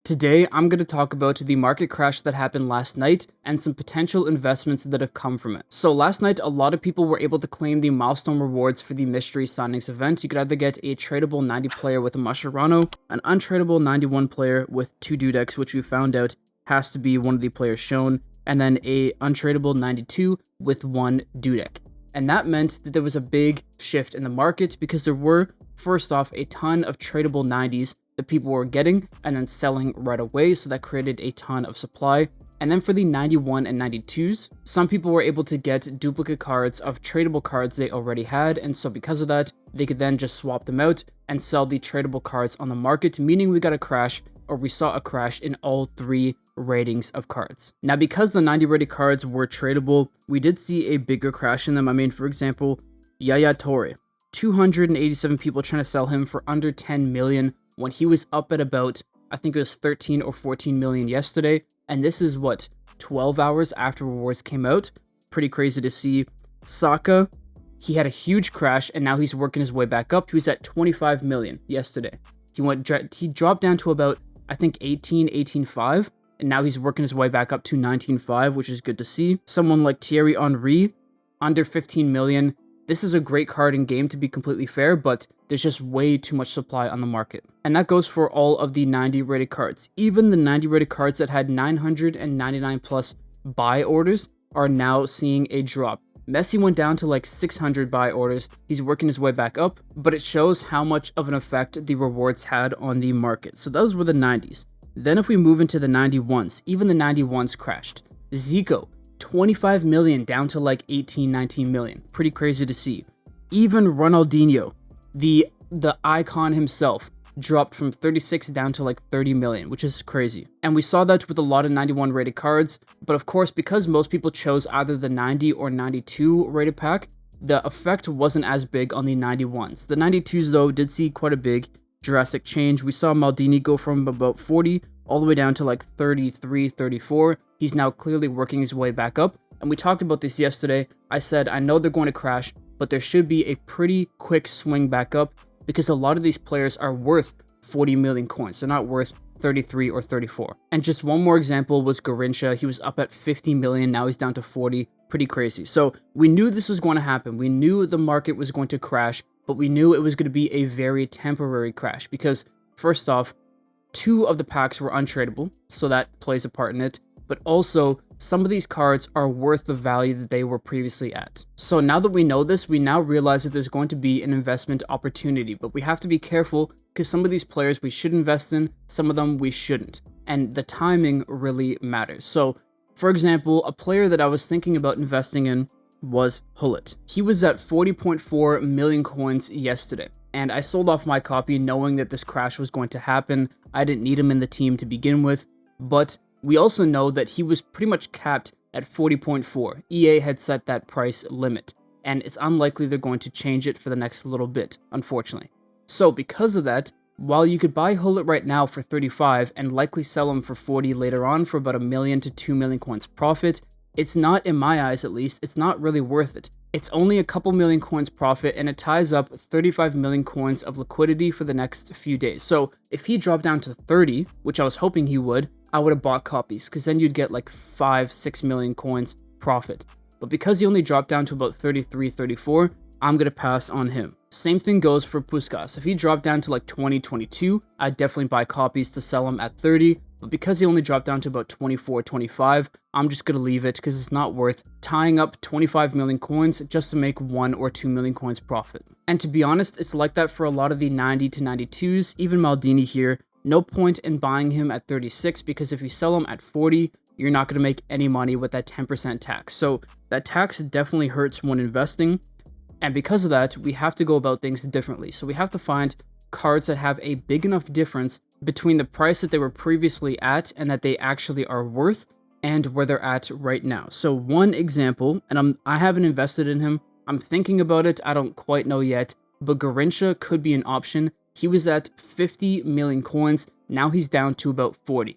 Today, I'm going to talk about the market crash that happened last night and some potential investments that have come from it. So last night, a lot of people were able to claim the milestone rewards for the mystery signings event. You could either get a tradable 90 player with a Mascherano, an untradable 91 player with 2 Dudeks, which we found out has to be one of the players shown, and then a untradable 92 with 1 Dudek. And that meant that there was a big shift in the market because there were, first off, a ton of tradable 90s that people were getting and then selling right away, so that created a ton of supply. And then for the 91 and 92s, some people were able to get duplicate cards of tradable cards they already had, and so because of that, they could then just swap them out and sell the tradable cards on the market, meaning we got a crash, or we saw a crash in all 3 ratings of cards. Now, because the 90 rated cards were tradable, we did see a bigger crash in them. I mean, for example, Yaya Toure, 287 people trying to sell him for under 10 million when he was up at about, I think it was 13 or 14 million yesterday. And this is what, 12 hours after rewards came out. Pretty crazy to see. Saka, he had a huge crash and now he's working his way back up. He was at 25 million yesterday. He dropped down to about, I think 18.5, and now he's working his way back up to 19.5, which is good to see. Someone like Thierry Henry, under 15 million. This is a great card in game, to be completely fair, but there's just way too much supply on the market. And that goes for all of the 90 rated cards. Even the 90 rated cards that had 999 plus buy orders are now seeing a drop. Messi went down to like 600 buy orders. He's working his way back up, but it shows how much of an effect the rewards had on the market. So those were the 90s. Then if we move into the 91s, even the 91s crashed. Zico, 25 million down to like 18, 19 million. Pretty crazy to see. Even Ronaldinho, the icon himself, dropped from 36 down to like 30 million, which is crazy. And we saw that with a lot of 91 rated cards, but of course, because most people chose either the 90 or 92 rated pack, the effect wasn't as big on the 91s. The 92s though did see quite a big drastic change. We saw Maldini go from about 40 all the way down to like 33, 34. He's now clearly working his way back up. And we talked about this yesterday. I said, I know they're going to crash, but there should be a pretty quick swing back up because a lot of these players are worth 40 million coins. They're not worth 33 or 34. And just one more example was Garrincha. He was up at 50 million. Now he's down to 40. Pretty crazy. So we knew this was going to happen. We knew the market was going to crash, but we knew it was going to be a very temporary crash because first off, 2 of the packs were untradeable. So that plays a part in it. But also, some of these cards are worth the value that they were previously at. So now that we know this, we now realize that there's going to be an investment opportunity, but we have to be careful because some of these players we should invest in, some of them we shouldn't. And the timing really matters. So, for example, a player that I was thinking about investing in was Hullet. He was at 40.4 million coins yesterday. And I sold off my copy knowing that this crash was going to happen. I didn't need him in the team to begin with, but we also know that he was pretty much capped at 40.4. EA had set that price limit, and it's unlikely they're going to change it for the next little bit, unfortunately. So because of that, while you could buy Hullet right now for 35 and likely sell him for 40 later on for about 1 million to 2 million coins profit, it's not, in my eyes at least, it's not really worth it. It's only a couple million coins profit and it ties up 35 million coins of liquidity for the next few days. So if he dropped down to 30, which I was hoping he would, I would have bought copies because then you'd get like 5-6 million coins profit. But because he only dropped down to about 33, 34, I'm going to pass on him. Same thing goes for Puskás. If he dropped down to like 20, 22, I'd definitely buy copies to sell him at 30. But because he only dropped down to about 24, 25, I'm just going to leave it because it's not worth tying up 25 million coins just to make 1 or 2 million coins profit. And to be honest, it's like that for a lot of the 90 to 92s, even Maldini here. No point in buying him at 36 because if you sell him at 40, you're not going to make any money with that 10% tax. So that tax definitely hurts when investing. And because of that, we have to go about things differently. So we have to find cards that have a big enough difference between the price that they were previously at and that they actually are worth and where they're at right now. So one example, and I haven't invested in him. I'm thinking about it. I don't quite know yet, but Garrincha could be an option. He was at 50 million coins. Now he's down to about 40.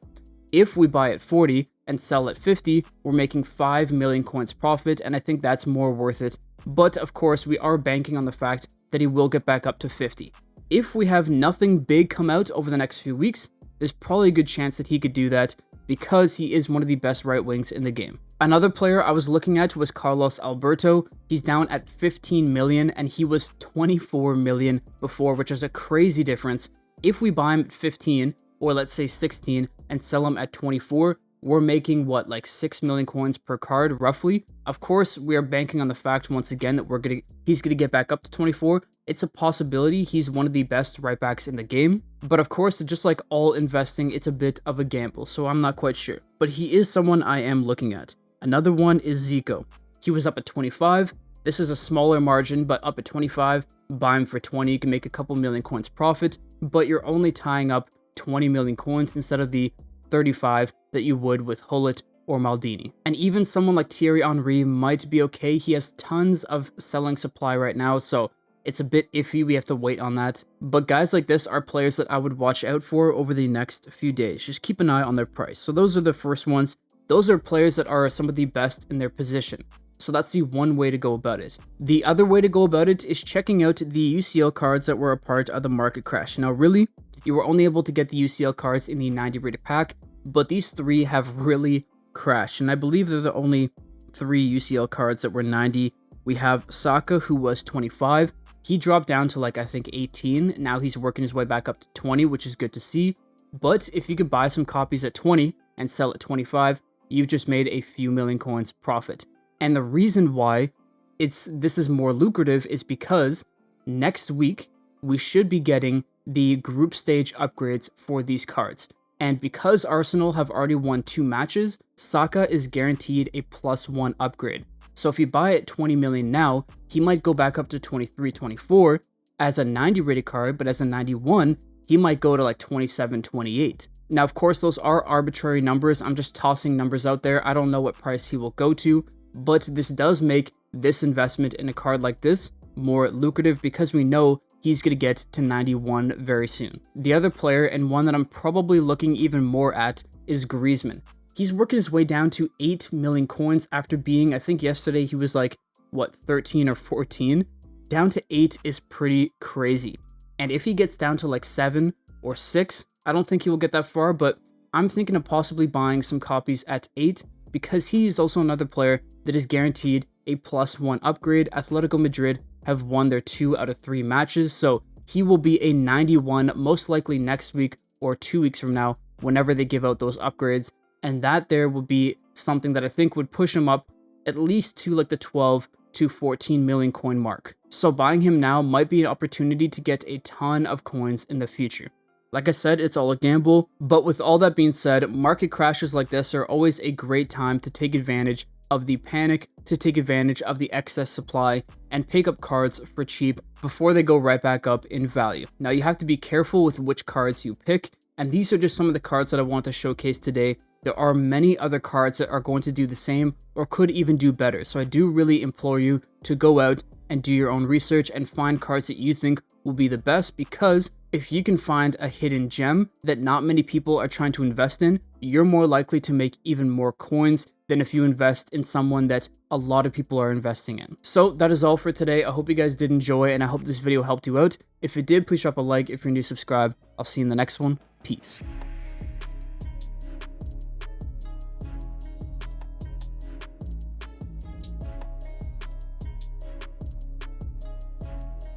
If we buy at 40 and sell at 50, we're making 5 million coins profit, and I think that's more worth it. But of course, we are banking on the fact that he will get back up to 50. If we have nothing big come out over the next few weeks, there's probably a good chance that he could do that because he is one of the best right wings in the game. Another player I was looking at was Carlos Alberto. He's down at 15 million and he was 24 million before, which is a crazy difference. If we buy him at 15 or let's say 16 and sell him at 24, we're making what, like 6 million coins per card roughly. Of course, we are banking on the fact once again that he's gonna get back up to 24. It's a possibility. He's one of the best right backs in the game, but of course, just like all investing, it's a bit of a gamble, so I'm not quite sure. But he is someone I am looking at. Another one is Zico. He was up at 25. This is a smaller margin, but up at 25, buy him for 20, you can make a couple million coins profit, but you're only tying up 20 million coins instead of the 35 that you would with Hullet or Maldini. And even someone like Thierry Henry might be okay. He has tons of selling supply right now, so it's a bit iffy. We have to wait on that. But guys like this are players that I would watch out for over the next few days. Just keep an eye on their price. So those are the first ones. Those are players that are some of the best in their position. So that's the one way to go about it. The other way to go about it is checking out the UCL cards that were a part of the market crash. Now, really, you were only able to get the UCL cards in the 90 rated pack, but these three have really crashed. And I believe they're the only 3 UCL cards that were 90. We have Saka, who was 25. He dropped down to like, I think 18. Now he's working his way back up to 20, which is good to see. But if you could buy some copies at 20 and sell at 25, you've just made a few million coins profit. And the reason why this is more lucrative is because next week we should be getting the group stage upgrades for these cards. And because Arsenal have already won 2 matches, Saka is guaranteed a +1 upgrade. So if you buy at 20 million now, he might go back up to 23, 24 as a 90 rated card, but as a 91, he might go to like 27, 28. Now, of course, those are arbitrary numbers. I'm just tossing numbers out there. I don't know what price he will go to, but this does make this investment in a card like this more lucrative because we know he's going to get to 91 very soon. The other player, and one that I'm probably looking even more at, is Griezmann. He's working his way down to 8 million coins after being, I think yesterday he was like, what, 13 or 14? Down to 8 is pretty crazy. And if he gets down to like 7 or 6, I don't think he will get that far, but I'm thinking of possibly buying some copies at 8 because he is also another player that is guaranteed a +1 upgrade. Atletico Madrid have won their 2 out of 3 matches, so he will be a 91 most likely next week or 2 weeks from now whenever they give out those upgrades, and that there will be something that I think would push him up at least to like the 12 to 14 million coin mark. So buying him now might be an opportunity to get a ton of coins in the future. Like I said, it's all a gamble, but with all that being said, market crashes like this are always a great time to take advantage of the panic, to take advantage of the excess supply, and pick up cards for cheap before they go right back up in value. Now, you have to be careful with which cards you pick, and these are just some of the cards that I want to showcase today. There are many other cards that are going to do the same or could even do better, so I do really implore you to go out and do your own research and find cards that you think will be the best, because if you can find a hidden gem that not many people are trying to invest in, you're more likely to make even more coins than if you invest in someone that a lot of people are investing in. So that is all for today. I hope you guys did enjoy, and I hope this video helped you out. If it did, please drop a like. If you're new, subscribe. I'll see you in the next one. Peace.